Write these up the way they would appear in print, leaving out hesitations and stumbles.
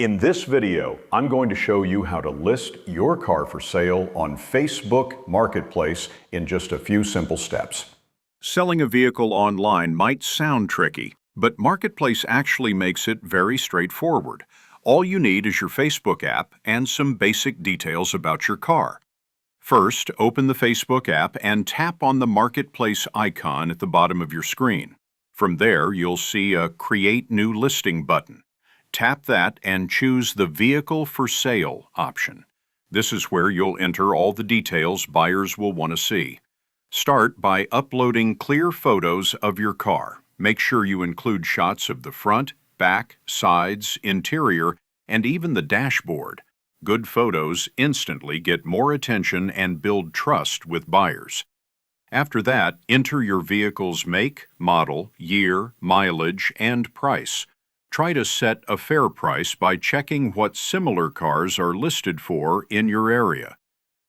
In this video, I'm going to show you how to list your car for sale on Facebook Marketplace in just a few simple steps. Selling a vehicle online might sound tricky, but Marketplace actually makes it very straightforward. All you need is your Facebook app and some basic details about your car. First, open the Facebook app and tap on the Marketplace icon at the bottom of your screen. From there, you'll see a Create New Listing button. Tap that and choose the Vehicle for Sale option. This is where you'll enter all the details buyers will want to see. Start by uploading clear photos of your car. Make sure you include shots of the front, back, sides, interior, and even the dashboard. Good photos instantly get more attention and build trust with buyers. After that, enter your vehicle's make, model, year, mileage, and price. Try to set a fair price by checking what similar cars are listed for in your area.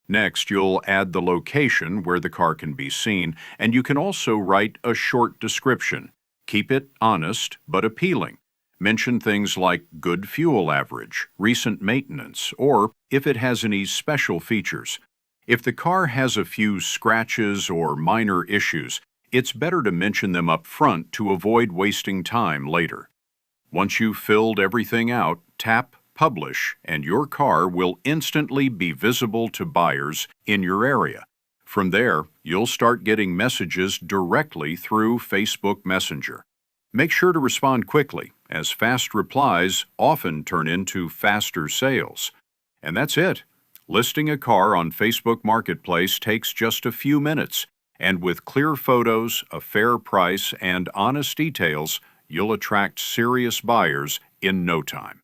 Next, you'll add the location where the car can be seen, and you can also write a short description. Keep it honest but appealing. Mention things like good fuel average, recent maintenance, or if it has any special features. If the car has a few scratches or minor issues, it's better to mention them up front to avoid wasting time later. Once you've filled everything out, tap Publish, and your car will instantly be visible to buyers in your area. From there, you'll start getting messages directly through Facebook Messenger. Make sure to respond quickly, as fast replies often turn into faster sales. And that's it. Listing a car on Facebook Marketplace takes just a few minutes, and with clear photos, a fair price, and honest details, you'll attract serious buyers in no time.